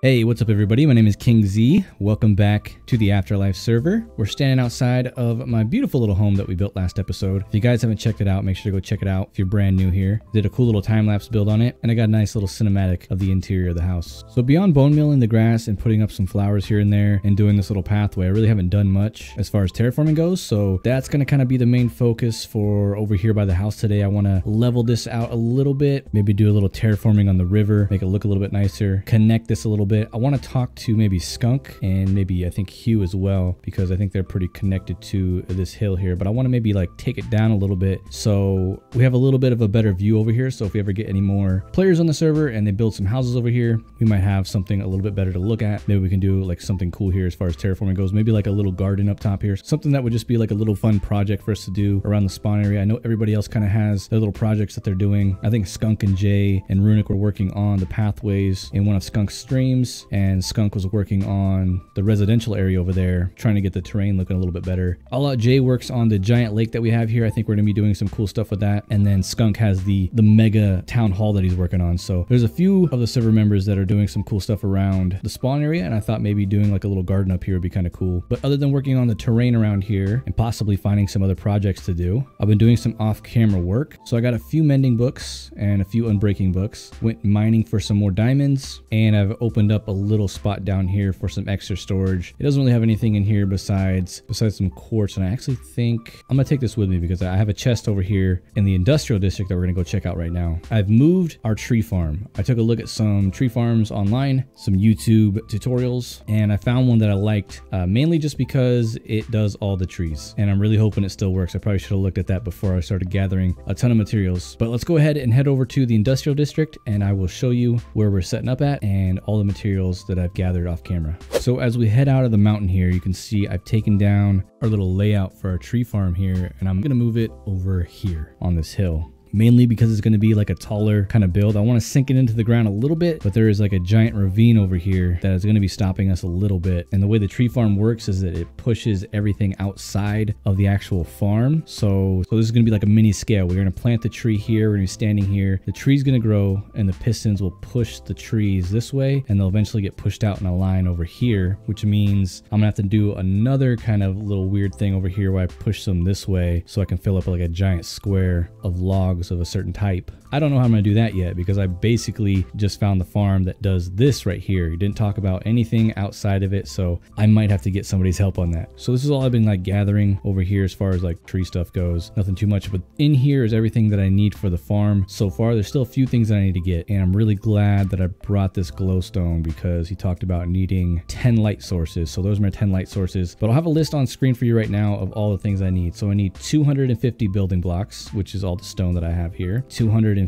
Hey, what's up everybody? My name is KingZee. Welcome back to the AfterLife server. We're standing outside of my beautiful little home that we built last episode. If you guys haven't checked it out, make sure to go check it out if you're brand new here. Did a cool little time-lapse build on it, and I got a nice little cinematic of the interior of the house. So beyond bone milling the grass and putting up some flowers here and there and doing this little pathway, I really haven't done much as far as terraforming goes. So that's going to kind of be the main focus for over here by the house today. I want to level this out a little bit, maybe do a little terraforming on the river, make it look a little bit nicer, connect this a little bit. I want to talk to maybe Skunk and maybe I think Hugh as well, because I think they're pretty connected to this hill here, but I want to maybe like take it down a little bit so we have a little bit of a better view over here. So if we ever get any more players on the server and they build some houses over here, we might have something a little bit better to look at. Maybe we can do like something cool here as far as terraforming goes, maybe like a little garden up top here, something that would just be like a little fun project for us to do around the spawn area. I know everybody else kind of has their little projects that they're doing. I think Skunk and Jay and Runic were working on the pathways in one of Skunk's streams, and Skunk was working on the residential area over there, trying to get the terrain looking a little bit better. All Out Jay works on the giant lake that we have here. I think we're gonna be doing some cool stuff with that. And then Skunk has the mega town hall that he's working on. So there's a few of the server members that are doing some cool stuff around the spawn area, and I thought maybe doing like a little garden up here would be kind of cool. But other than working on the terrain around here and possibly finding some other projects to do, I've been doing some off-camera work. So I got a few mending books and a few unbreaking books, went mining for some more diamonds, and I've opened up a little spot down here for some extra storage. It doesn't really have anything in here besides some quartz, and I actually think I'm gonna take this with me because I have a chest over here in the industrial district that we're gonna go check out right now. I've moved our tree farm. I took a look at some tree farms online, some YouTube tutorials, and I found one that I liked, mainly just because it does all the trees, and I'm really hoping it still works. I probably should have looked at that before I started gathering a ton of materials. But let's go ahead and head over to the industrial district, and I will show you where we're setting up at and all the materials that I've gathered off camera. So as we head out of the mountain here, you can see I've taken down our little layout for our tree farm here, and I'm gonna move it over here on this hill, mainly because it's going to be like a taller kind of build. I want to sink it into the ground a little bit, but there is like a giant ravine over here that is going to be stopping us a little bit. And the way the tree farm works is that it pushes everything outside of the actual farm. So this is going to be like a mini scale. We're going to plant the tree here. We're going to be standing here. The tree's going to grow and the pistons will push the trees this way, and they'll eventually get pushed out in a line over here, which means I'm going to have to do another kind of little weird thing over here where I push them this way so I can fill up like a giant square of logs of a certain type. I don't know how I'm gonna do that yet because I basically just found the farm that does this right here. He didn't talk about anything outside of it, so I might have to get somebody's help on that. So this is all I've been like gathering over here as far as like tree stuff goes. Nothing too much, but in here is everything that I need for the farm so far. There's still a few things that I need to get, and I'm really glad that I brought this glowstone because he talked about needing 10 light sources. So those are my 10 light sources, but I'll have a list on screen for you right now of all the things I need. So I need 250 building blocks, which is all the stone that I have here, 250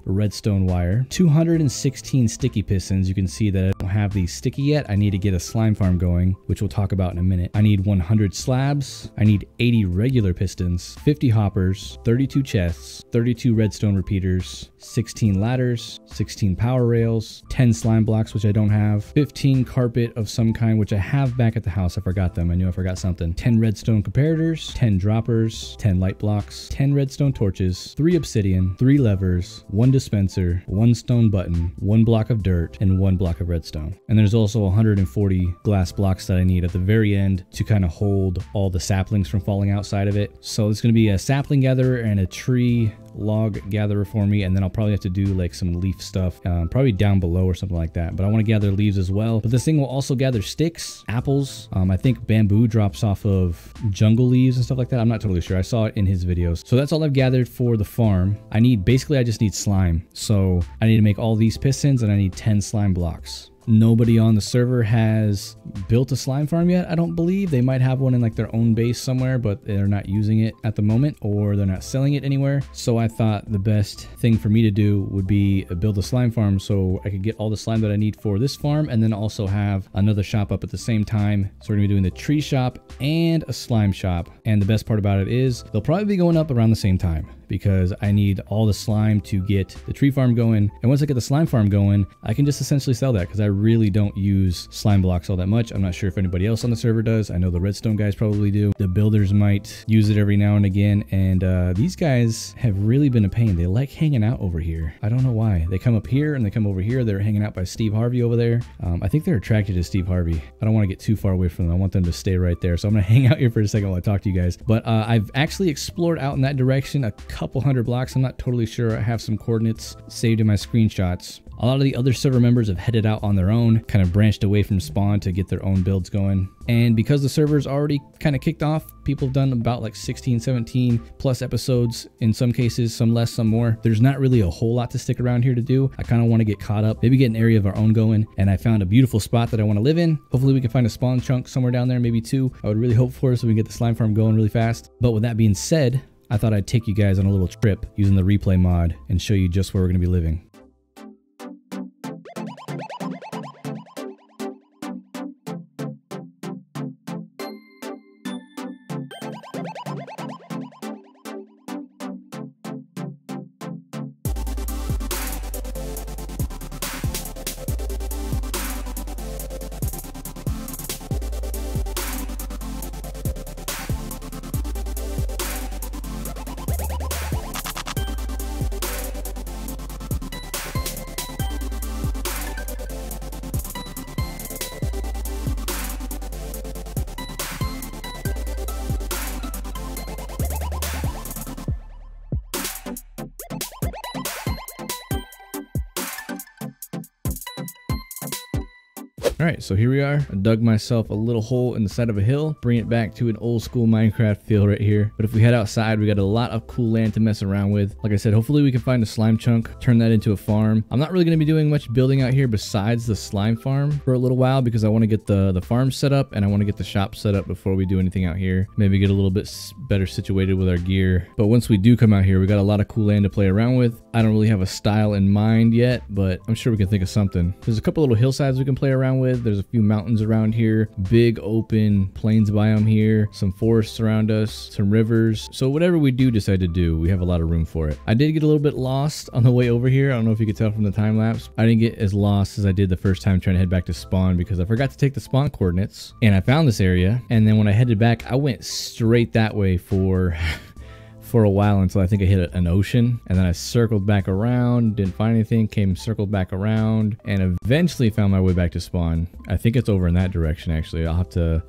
redstone wire, 216 sticky pistons. You can see that I don't have these sticky yet. I need to get a slime farm going, which we'll talk about in a minute. I need 100 slabs. I need 80 regular pistons, 50 hoppers, 32 chests, 32 redstone repeaters, 16 ladders, 16 power rails, 10 slime blocks, which I don't have, 15 carpet of some kind, which I have back at the house. I forgot them. I knew I forgot something. 10 redstone comparators, 10 droppers, 10 light blocks, 10 redstone torches, 3 obsidian, 3 levers, 1 dispenser, 1 stone button, 1 block of dirt, and 1 block of redstone. And there's also 140 glass blocks that I need at the very end to kind of hold all the saplings from falling outside of it. So it's going to be a sapling gatherer and a tree log gatherer for me, and then I'll probably have to do like some leaf stuff probably down below or something like that. But I want to gather leaves as well. But this thing will also gather sticks, apples. I think bamboo drops off of jungle leaves and stuff like that. I'm not totally sure. I saw it in his videos. So that's all I've gathered for the farm. I just need slime. So I need to make all these pistons, and I need 10 slime blocks. Nobody on the server has built a slime farm yet, I don't believe. They might have one in like their own base somewhere, but they're not using it at the moment, or they're not selling it anywhere. So I thought the best thing for me to do would be build a slime farm so I could get all the slime that I need for this farm, and then also have another shop up at the same time. So we're gonna be doing the tree shop and a slime shop. And the best part about it is they'll probably be going up around the same time, because I need all the slime to get the tree farm going. And once I get the slime farm going, I can just essentially sell that because I really don't use slime blocks all that much. I'm not sure if anybody else on the server does. I know the redstone guys probably do. The builders might use it every now and again. And these guys have really been a pain. They like hanging out over here. I don't know why. They come up here and they come over here. They're hanging out by Steve Harvey over there. I think they're attracted to Steve Harvey. I don't want to get too far away from them. I want them to stay right there. So I'm going to hang out here for a second while I talk to you guys. But I've actually explored out in that direction a couple hundred blocks. I'm not totally sure. I have some coordinates saved in my screenshots. A lot of the other server members have headed out on their own, kind of branched away from spawn to get their own builds going. And because the server's already kind of kicked off, people have done about like 16, 17 plus episodes in some cases, some less, some more. There's not really a whole lot to stick around here to do. I kind of want to get caught up, maybe get an area of our own going. And I found a beautiful spot that I want to live in. Hopefully we can find a spawn chunk somewhere down there, maybe two. I would really hope for so we can get the slime farm going really fast. But with that being said, I thought I'd take you guys on a little trip using the replay mod and show you just where we're going to be living. All right, so here we are. I dug myself a little hole in the side of a hill, bring it back to an old school Minecraft feel right here. But if we head outside, we got a lot of cool land to mess around with. Like I said, hopefully we can find a slime chunk, turn that into a farm. I'm not really going to be doing much building out here besides the slime farm for a little while because I want to get the farm set up and I want to get the shop set up before we do anything out here. Maybe get a little bit better situated with our gear. But once we do come out here, we got a lot of cool land to play around with. I don't really have a style in mind yet, but I'm sure we can think of something. There's a couple little hillsides we can play around with. There's a few mountains around here, big open plains biome here, some forests around us, some rivers. So whatever we do decide to do, we have a lot of room for it. I did get a little bit lost on the way over here. I don't know if you could tell from the time lapse. I didn't get as lost as I did the first time trying to head back to spawn because I forgot to take the spawn coordinates and I found this area. And then when I headed back, I went straight that way for a while until I think I hit an ocean, and then I circled back around, didn't find anything, circled back around, and eventually found my way back to spawn. I think it's over in that direction actually. I'll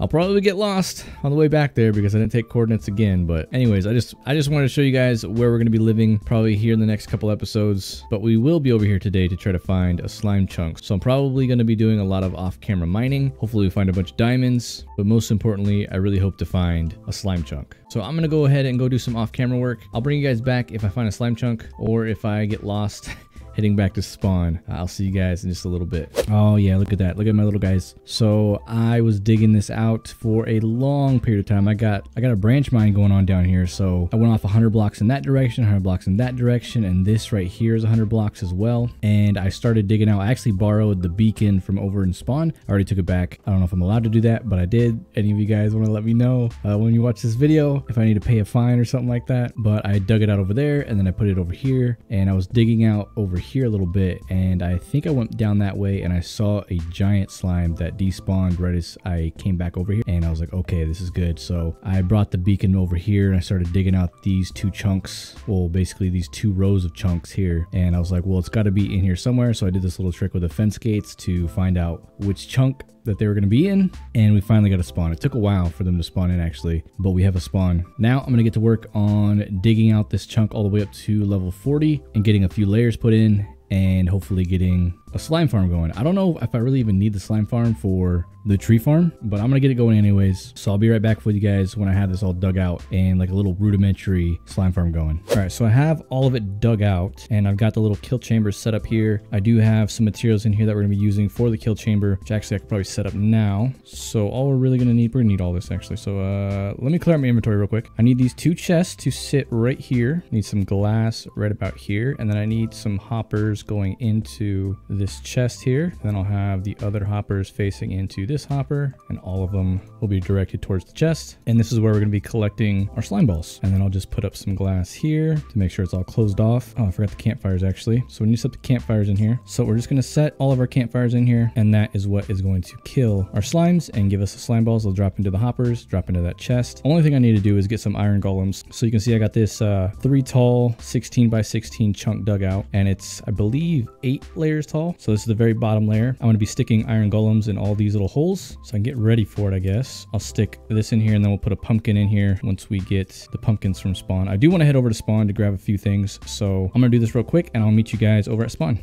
probably get lost on the way back there because I didn't take coordinates again. But anyways, I just wanted to show you guys where we're going to be living probably here in the next couple episodes. But we will be over here today to try to find a slime chunk. So I'm probably going to be doing a lot of off-camera mining. Hopefully we find a bunch of diamonds, but most importantly, I really hope to find a slime chunk. So I'm going to go ahead and go do some off-camera work. I'll bring you guys back if I find a slime chunk or if I get lost heading back to spawn. I'll see you guys in just a little bit. Oh yeah, look at that. Look at my little guys. So I was digging this out for a long period of time. I got a branch mine going on down here. So I went off 100 blocks in that direction, 100 blocks in that direction, and this right here is 100 blocks as well. And I started digging out. I actually borrowed the beacon from over in spawn. I already took it back. I don't know if I'm allowed to do that, but I did. Any of you guys want to let me know when you watch this video if I need to pay a fine or something like that. But I dug it out over there and then I put it over here, and I was digging out over here a little bit, and I think I went down that way and I saw a giant slime that despawned right as I came back over here, and I was like, okay, this is good. So I brought the beacon over here and I started digging out these two chunks, well basically these two rows of chunks here, and I was like, well, it's got to be in here somewhere. So I did this little trick with the fence gates to find out which chunk that they were going to be in, and we finally got a spawn. It took a while for them to spawn in actually, but we have a spawn. Now I'm going to get to work on digging out this chunk all the way up to level 40 and getting a few layers put in and hopefully getting a slime farm going. I don't know if I really even need the slime farm for the tree farm, but I'm gonna get it going anyways. So I'll be right back with you guys when I have this all dug out and like a little rudimentary slime farm going. All right, so I have all of it dug out and I've got the little kill chamber set up here. I do have some materials in here that we're gonna be using for the kill chamber, which actually I could probably set up now. So all we're really gonna need, we're gonna need all this actually. So let me clear out my inventory real quick. I need these two chests to sit right here. I need some glass right about here, and then I need some hoppers going into this this chest here. Then I'll have the other hoppers facing into this hopper, and all of them will be directed towards the chest. And this is where we're going to be collecting our slime balls. And then I'll just put up some glass here to make sure it's all closed off. Oh, I forgot the campfires actually. So we need to set the campfires in here. So we're just going to set all of our campfires in here, and that is what is going to kill our slimes and give us the slime balls. They'll drop into the hoppers, drop into that chest. Only thing I need to do is get some iron golems. So you can see I got this 3 tall 16 by 16 chunk dugout, and it's, I believe, 8 layers tall. So this is the very bottom layer. I'm going to be sticking iron golems in all these little holes so I can get ready for it, I guess. I'll stick this in here, and then we'll put a pumpkin in here once we get the pumpkins from spawn. I do want to head over to spawn to grab a few things, so I'm going to do this real quick, and I'll meet you guys over at spawn.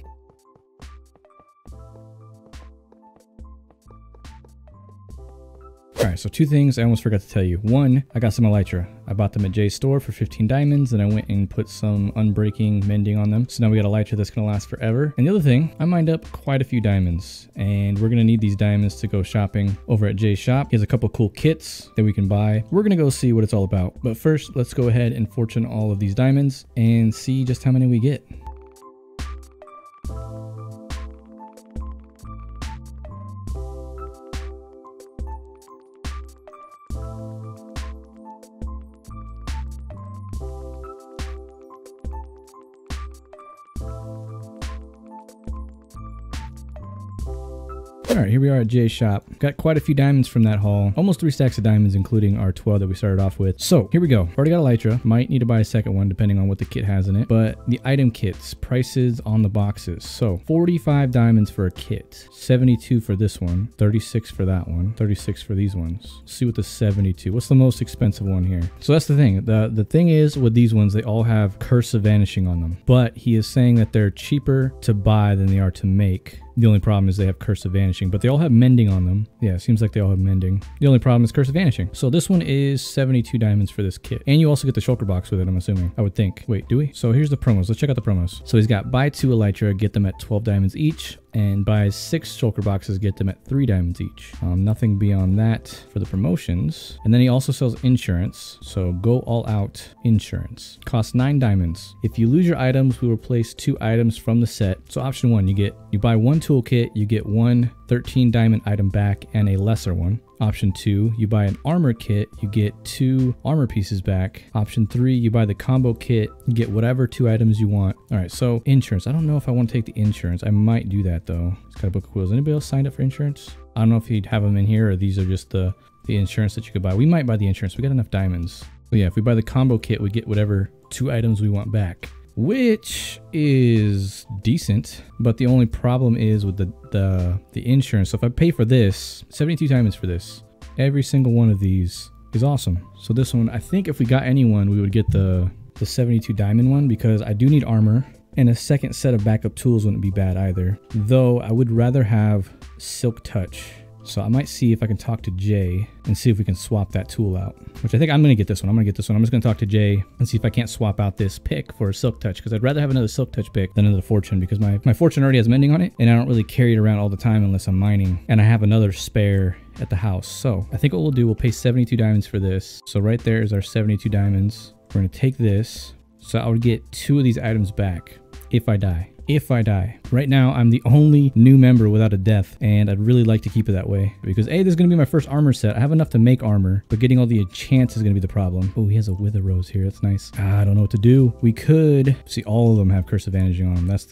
All right, so 2 things I almost forgot to tell you. 1, I got some elytra. I bought them at Jay's store for 15 diamonds, and I went and put some unbreaking mending on them. So now we got elytra that's gonna last forever. And the other thing, I mined up quite a few diamonds, and we're gonna need these diamonds to go shopping over at Jay's shop. He has a couple cool kits that we can buy. We're gonna go see what it's all about. But first, let's go ahead and fortune all of these diamonds and see just how many we get. All right, here we are at Jay's shop. Got quite a few diamonds from that haul. Almost 3 stacks of diamonds, including our 12 that we started off with. So here we go. Already got elytra. Might need to buy a second one depending on what the kit has in it. But the item kits, prices on the boxes. So 45 diamonds for a kit. 72 for this one. 36 for that one. 36 for these ones. Let's see what the 72. What's the most expensive one here? So that's the thing. The thing is with these ones, they all have Curse of Vanishing on them. But he is saying that they're cheaper to buy than they are to make. The only problem is they have Curse of Vanishing, but they all have mending on them. Yeah, it seems like they all have mending. The only problem is Curse of Vanishing. So this one is 72 diamonds for this kit. And you also get the shulker box with it, I'm assuming. I would think. Wait, do we? So here's the promos. Let's check out the promos. So he's got buy 2 elytra, get them at 12 diamonds each. And buy 6 shulker boxes, get them at 3 diamonds each. Nothing beyond that for the promotions. And then he also sells insurance. So go all out insurance. Costs 9 diamonds. If you lose your items, we replace 2 items from the set. So option 1, you buy 1 toolkit, you get 1 13 diamond item back and a lesser one. Option 2, you buy an armor kit, you get 2 armor pieces back. Option 3, you buy the combo kit, you get whatever 2 items you want. All right, so insurance. I don't know if I want to take the insurance. I might do that though. It's got a book of quills. Anybody else signed up for insurance? I don't know if you'd have them in here or these are just the insurance that you could buy. We might buy the insurance. We got enough diamonds. But yeah, if we buy the combo kit, we get whatever 2 items we want back, which is decent. But the only problem is with the insurance. So if I pay for this, 72 diamonds for this, every single one of these is awesome. So this one, I think if we got anyone, we would get the 72 diamond one, because I do need armor, and a second set of backup tools wouldn't be bad either. Though I would rather have Silk Touch. So I might see if I can talk to Jay and see if we can swap that tool out, which I think I'm going to get this one. I'm going to get this one. I'm just going to talk to Jay and see if I can't swap out this pick for a Silk Touch, because I'd rather have another Silk Touch pick than another Fortune, because my Fortune already has mending on it and I don't really carry it around all the time unless I'm mining, and I have another spare at the house. So I think what we'll do, we'll pay 72 diamonds for this. So right there is our 72 diamonds. We're going to take this. So I would get 2 of these items back if I die. If I die. Right now, I'm the only new member without a death, and I'd really like to keep it that way, because A, this is going to be my first armor set. I have enough to make armor, but getting all the enchants is going to be the problem. Oh, he has a Wither Rose here. That's nice. I don't know what to do. We could see all of them have Curse of Vanishing on them. That's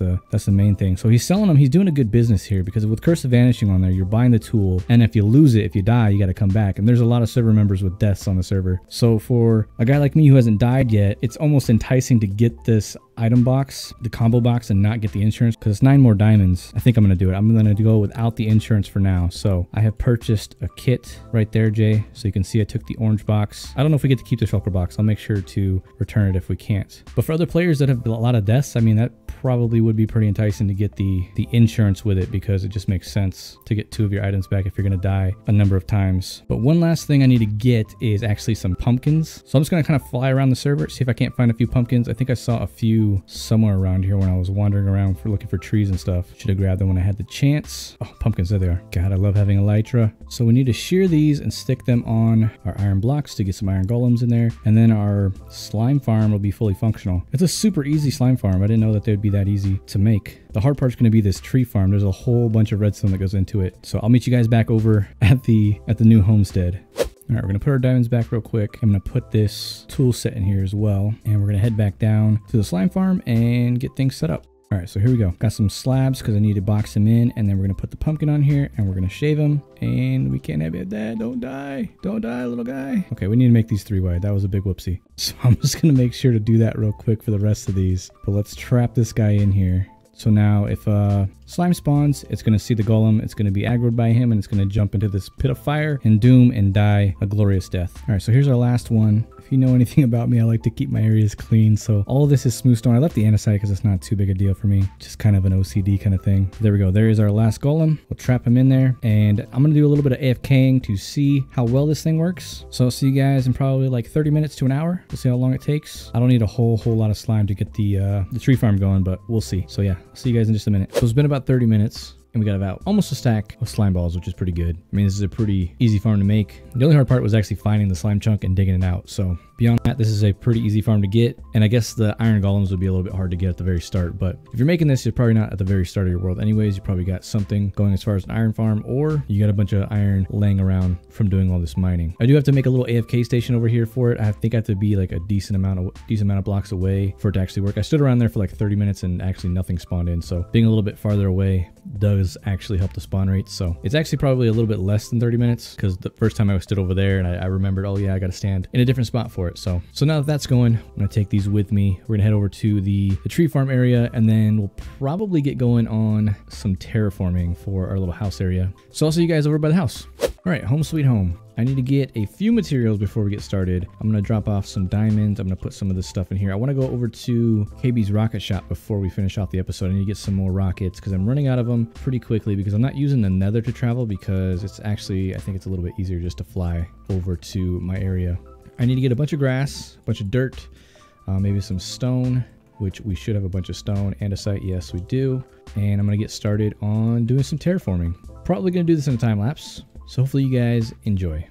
the main thing. So he's selling them. He's doing a good business here, because with Curse of Vanishing on there, you're buying the tool, and if you lose it, if you die, you got to come back. And there's a lot of server members with deaths on the server. So for a guy like me who hasn't died yet, it's almost enticing to get this item box, the combo box, and not get the insurance, because it's 9 more diamonds. I think I'm going to do it. I'm going to go without the insurance for now. So I have purchased a kit right there, Jay. So you can see I took the orange box. I don't know if we get to keep the shulker box. I'll make sure to return it if we can't. But for other players that have a lot of deaths, I mean, that probably would be pretty enticing to get the insurance with it, because it just makes sense to get 2 of your items back if you're going to die a number of times. But one last thing I need to get is actually some pumpkins. So I'm just going to kind of fly around the server, see if I can't find a few pumpkins. I think I saw a few somewhere around here when I was wandering around for looking for trees and stuff. Should have grabbed them when I had the chance. Oh, pumpkins, there they are. God, I love having elytra. So we need to shear these and stick them on our iron blocks to get some iron golems in there. And then our slime farm will be fully functional. It's a super easy slime farm. I didn't know that they'd be be that easy to make. The hard part's going to be this tree farm. There's a whole bunch of redstone that goes into it. So I'll meet you guys back over at the new homestead. All right, we're gonna put our diamonds back real quick. I'm gonna put this tool set in here as well. And we're gonna head back down to the slime farm and get things set up. All right, so here we go. Got some slabs because I need to box them in, and then we're gonna put the pumpkin on here and we're gonna shave him. And we can't have it that. Don't die. Don't die, little guy. Okay, we need to make these 3 wide. That was a big whoopsie. So I'm just gonna make sure to do that real quick for the rest of these. But let's trap this guy in here. So now if slime spawns, it's going to see the golem, it's going to be aggroed by him, and it's going to jump into this pit of fire and doom and die a glorious death. All right, so here's our last one. If you know anything about me, I like to keep my areas clean. So all of this is smooth stone. I left the andesite because it's not too big a deal for me. Just kind of an OCD kind of thing. There we go. There is our last golem. We'll trap him in there. And I'm going to do a little bit of AFKing to see how well this thing works. So I'll see you guys in probably like 30 minutes to an hour. We'll see how long it takes. I don't need a whole lot of slime to get the tree farm going, but we'll see. So yeah, I'll see you guys in just a minute. So it's been about 30 minutes. And we got about almost a stack of slime balls, which is pretty good. I mean, this is a pretty easy farm to make. The only hard part was actually finding the slime chunk and digging it out. So beyond that, this is a pretty easy farm to get. And I guess the iron golems would be a little bit hard to get at the very start. But if you're making this, you're probably not at the very start of your world anyways. You probably got something going as far as an iron farm, or you got a bunch of iron laying around from doing all this mining. I do have to make a little AFK station over here for it. I think I have to be like a decent amount of blocks away for it to actually work. I stood around there for like 30 minutes and actually nothing spawned in. So being a little bit farther away does actually help the spawn rate. So it's actually probably a little bit less than 30 minutes because the first time I stood over there and I remembered, oh yeah, I got to stand in a different spot for it. So now that that's going, I'm going to take these with me. We're going to head over to the tree farm area, and then we'll probably get going on some terraforming for our little house area. So I'll see you guys over by the house. All right, home sweet home. I need to get a few materials before we get started. I'm going to drop off some diamonds. I'm going to put some of this stuff in here. I want to go over to KB's rocket shop before we finish off the episode. I need to get some more rockets because I'm running out of them pretty quickly because I'm not using the nether to travel because it's actually, I think it's a little bit easier just to fly over to my area. I need to get a bunch of grass, a bunch of dirt, maybe some stone, which we should have a bunch of stone, andesite. Yes, we do. And I'm going to get started on doing some terraforming. Probably going to do this in a time lapse. So hopefully you guys enjoy.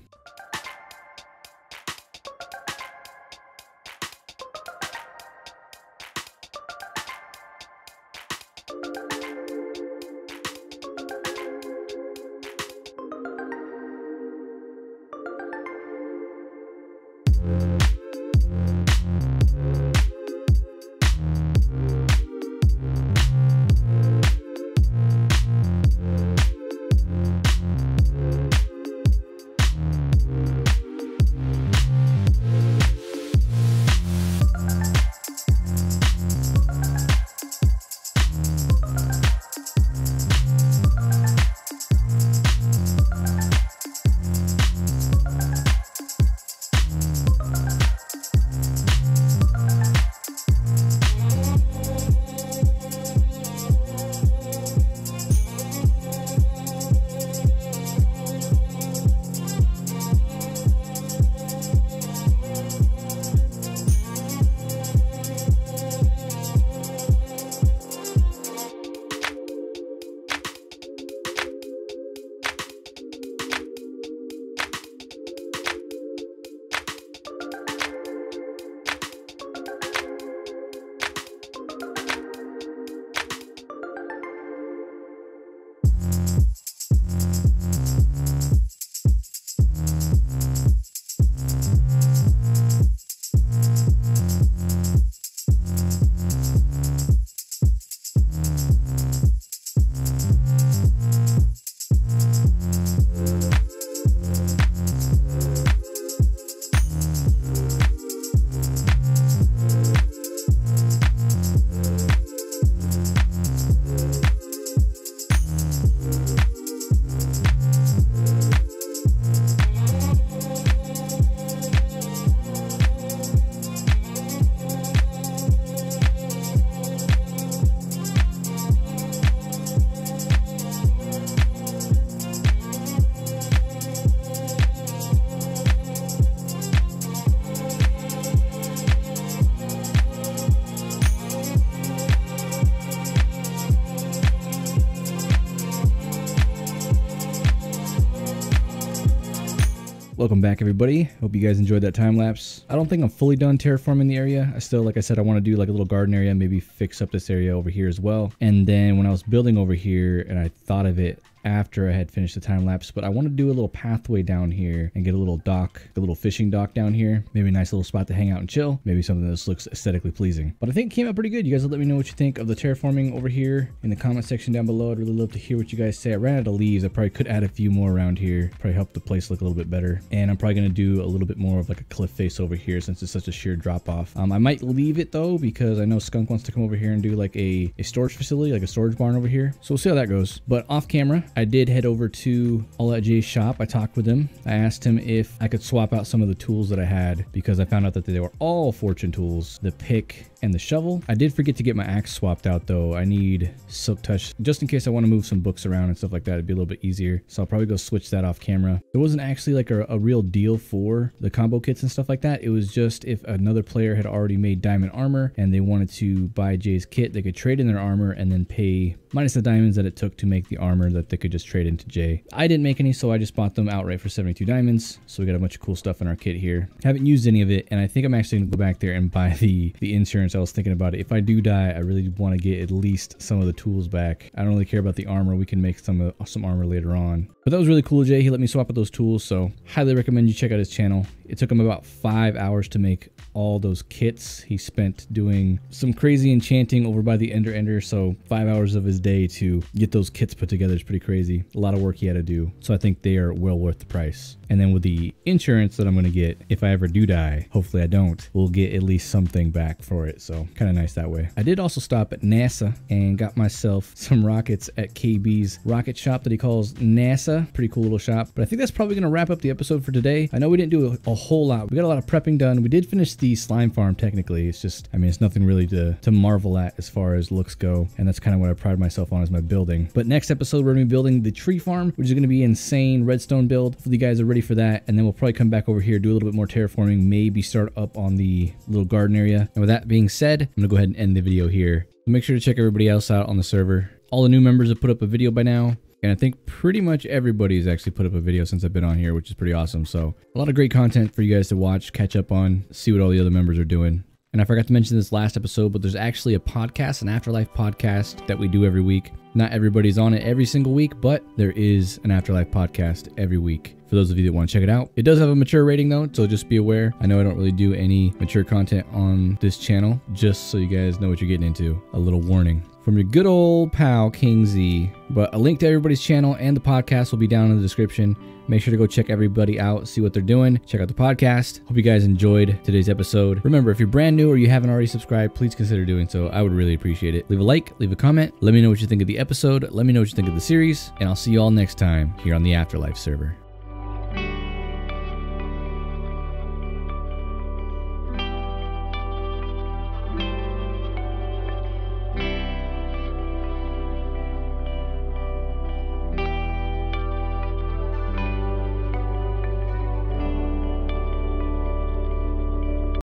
Welcome back, everybody. Hope you guys enjoyed that time lapse. I don't think I'm fully done terraforming the area. I still, like I said, I want to do like a little garden area, maybe fix up this area over here as well. And then when I was building over here, and I thought of it after I had finished the time lapse, but I want to do a little pathway down here and get a little dock, a little fishing dock down here. Maybe a nice little spot to hang out and chill. Maybe something that looks aesthetically pleasing. But I think it came out pretty good. You guys will let me know what you think of the terraforming over here in the comment section down below. I'd really love to hear what you guys say. I ran out of leaves. I probably could add a few more around here. Probably help the place look a little bit better. And I'm probably going to do a little bit more of like a cliff face over here since it's such a sheer drop off. I might leave it though, because I know Skunk wants to come over here and do like a storage facility, like a storage barn over here. So we'll see how that goes. But off camera, I did head over to All At Jay's shop. I talked with him. I asked him if I could swap out some of the tools that I had, because I found out that they were all fortune tools, the pick and the shovel. I did forget to get my axe swapped out though. I need Silk Touch just in case I want to move some books around and stuff like that. It'd be a little bit easier. So I'll probably go switch that off camera. It wasn't actually like a real deal for the combo kits and stuff like that. It was just if another player had already made diamond armor and they wanted to buy Jay's kit, they could trade in their armor and then pay minus the diamonds that it took to make the armor that they could just trade into Jay. I didn't make any, so I just bought them outright for 72 diamonds. So we got a bunch of cool stuff in our kit here. Haven't used any of it, and I think I'm actually gonna go back there and buy the insurance. I was thinking about it. If I do die, I really want to get at least some of the tools back. I don't really care about the armor. We can make some armor later on. But that was really cool, Jay. He let me swap out those tools, so highly recommend you check out his channel. It took him about 5 hours to make all those kits. He spent doing some crazy enchanting over by the Ender, so 5 hours of his day to get those kits put together is pretty crazy. A lot of work he had to do, so I think they are well worth the price. And then with the insurance that I'm going to get, if I ever do die, hopefully I don't, we'll get at least something back for it, so kind of nice that way. I did also stop at NASA and got myself some rockets at KB's rocket shop that he calls NASA. Pretty cool little shop. But I think that's probably going to wrap up the episode for today. I know we didn't do a whole lot. We got a lot of prepping done. We did finish the slime farm technically. It's just, I mean, it's nothing really to marvel at as far as looks go. And that's kind of what I pride myself on, is my building. But next episode, we're going to be building the tree farm, which is going to be an insane redstone build. Hopefully you guys are ready for that. And then we'll probably come back over here, do a little bit more terraforming, maybe start up on the little garden area. And with that being said, I'm going to go ahead and end the video here. Make sure to check everybody else out on the server. All the new members have put up a video by now. And I think pretty much everybody's actually put up a video since I've been on here, which is pretty awesome. So a lot of great content for you guys to watch, catch up on, see what all the other members are doing. And I forgot to mention this last episode, but there's actually a podcast, an AfterLife podcast that we do every week. Not everybody's on it every single week, but there is an AfterLife podcast every week. For those of you that want to check it out. It does have a mature rating though, so just be aware. I know I don't really do any mature content on this channel, just so you guys know what you're getting into. A little warning from your good old pal, KingZee. But a link to everybody's channel and the podcast will be down in the description. Make sure to go check everybody out, see what they're doing. Check out the podcast. Hope you guys enjoyed today's episode. Remember, if you're brand new or you haven't already subscribed, please consider doing so. I would really appreciate it. Leave a like, leave a comment. Let me know what you think of the episode. Let me know what you think of the series. And I'll see you all next time here on the AfterLife server.